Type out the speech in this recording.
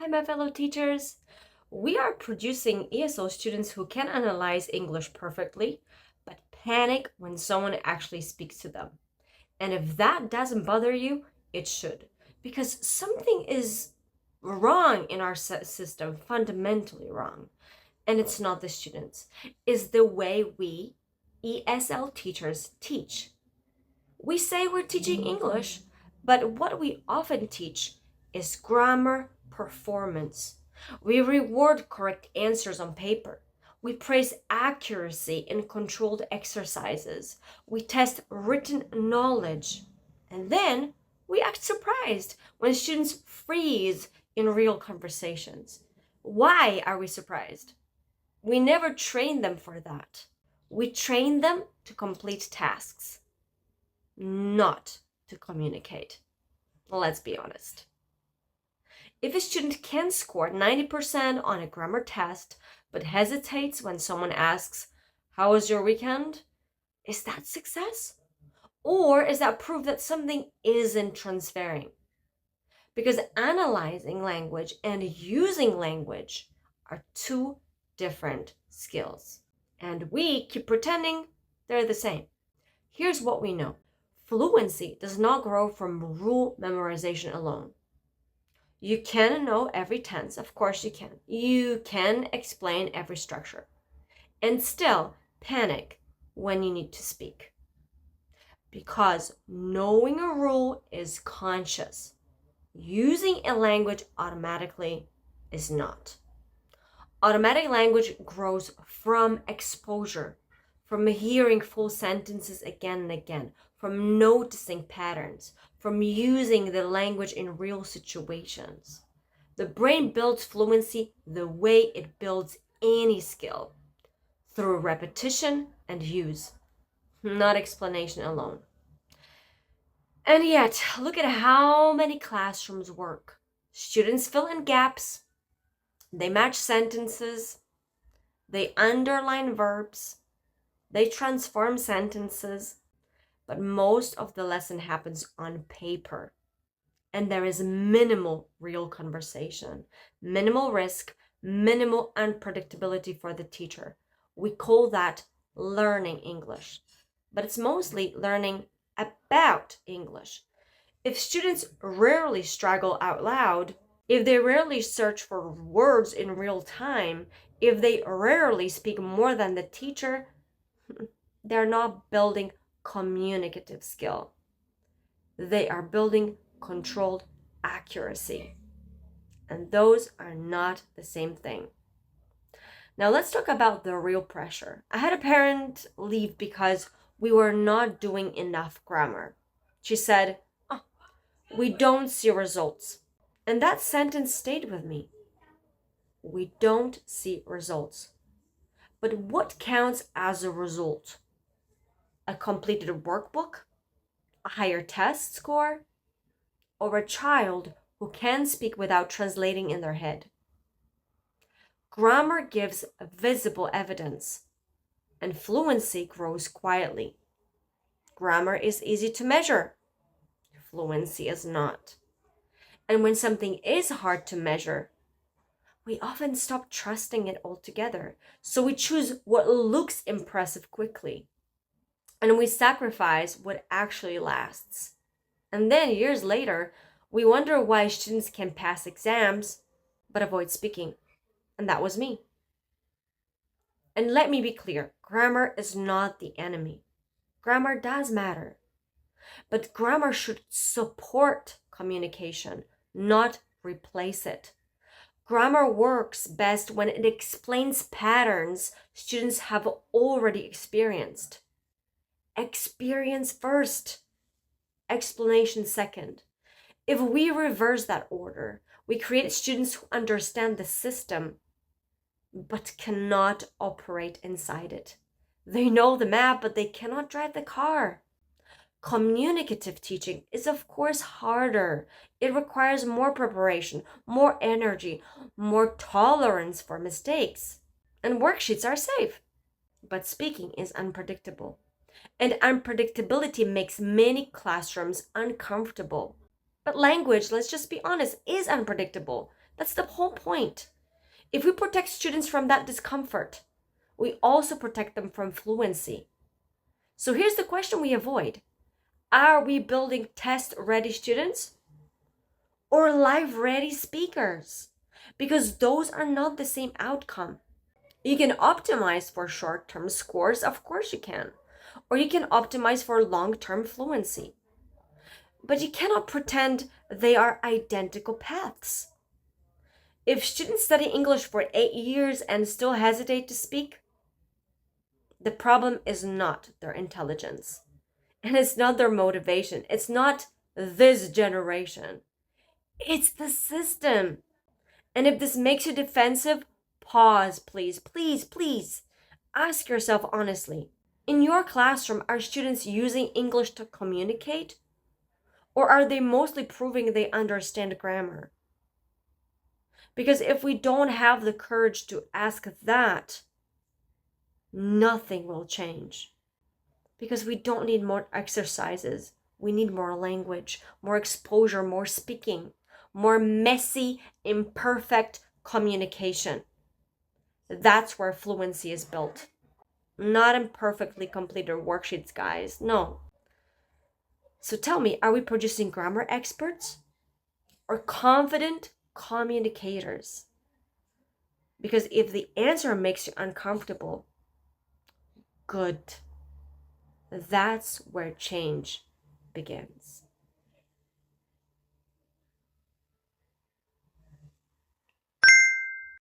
Hi, my fellow teachers. We are producing ESL students who can analyze English perfectly, but panic when someone actually speaks to them. And if that doesn't bother you, it should, because something is wrong in our system, fundamentally wrong. And it's not the students, it's the way we ESL teachers teach. We say we're teaching English, but what we often teach is grammar performance. We reward correct answers on paper. We praise accuracy in controlled exercises. We test written knowledge. And then we act surprised when students freeze in real conversations. Why are we surprised? We never train them for that. We train them to complete tasks, not to communicate. Let's be honest. If a student can score 90% on a grammar test, but hesitates when someone asks, "How was your weekend?" is that success? Or is that proof that something isn't transferring? Because analyzing language and using language are two different skills. And we keep pretending they're the same. Here's what we know. Fluency does not grow from rule memorization alone. You can know every tense, of course you can. You can explain every structure and still panic when you need to speak. Because knowing a rule is conscious. Using a language automatically is not. Automatic language grows from exposure, from hearing full sentences again and again, from noticing patterns, from using the language in real situations. The brain builds fluency the way it builds any skill, through repetition and use, not explanation alone. And yet, look at how many classrooms work. Students fill in gaps, they match sentences, they underline verbs, they transform sentences, but most of the lesson happens on paper. And there is minimal real conversation, minimal risk, minimal unpredictability for the teacher. We call that learning English, but it's mostly learning about English. If students rarely struggle out loud, if they rarely search for words in real time, if they rarely speak more than the teacher, they're not building communicative skill. They are building controlled accuracy. And those are not the same thing. Now let's talk about the real pressure. I had a parent leave because we were not doing enough grammar. She said, "Oh, we don't see results." And that sentence stayed with me. We don't see results. But what counts as a result? A completed workbook? A higher test score? Or a child who can speak without translating in their head? Grammar gives visible evidence, and fluency grows quietly. Grammar is easy to measure. Fluency is not. And when something is hard to measure, we often stop trusting it altogether. So we choose what looks impressive quickly, and we sacrifice what actually lasts. And then years later, we wonder why students can pass exams but avoid speaking. And that was me. And let me be clear, grammar is not the enemy. Grammar does matter. But grammar should support communication, not replace it. Grammar works best when it explains patterns students have already experienced. Experience first, explanation second. If we reverse that order, we create students who understand the system but cannot operate inside it. They know the map, but they cannot drive the car. Communicative teaching is, of course, harder. It requires more preparation, more energy, more tolerance for mistakes. And worksheets are safe. But speaking is unpredictable. And unpredictability makes many classrooms uncomfortable. But language, let's just be honest, is unpredictable. That's the whole point. If we protect students from that discomfort, we also protect them from fluency. So here's the question we avoid. Are we building test-ready students or live-ready speakers? Because those are not the same outcome. You can optimize for short-term scores, of course you can. Or you can optimize for long-term fluency. But you cannot pretend they are identical paths. If students study English for 8 years and still hesitate to speak, the problem is not their intelligence. And it's not their motivation. It's not this generation. It's the system. And if this makes you defensive, pause, please, please, please. Ask yourself honestly. In your classroom, are students using English to communicate? Or are they mostly proving they understand grammar? Because if we don't have the courage to ask that, nothing will change. Because we don't need more exercises. We need more language, more exposure, more speaking, more messy, imperfect communication. That's where fluency is built. Not in perfectly completed worksheets, guys. No. So tell me, are we producing grammar experts or confident communicators? Because if the answer makes you uncomfortable, good. That's where change begins.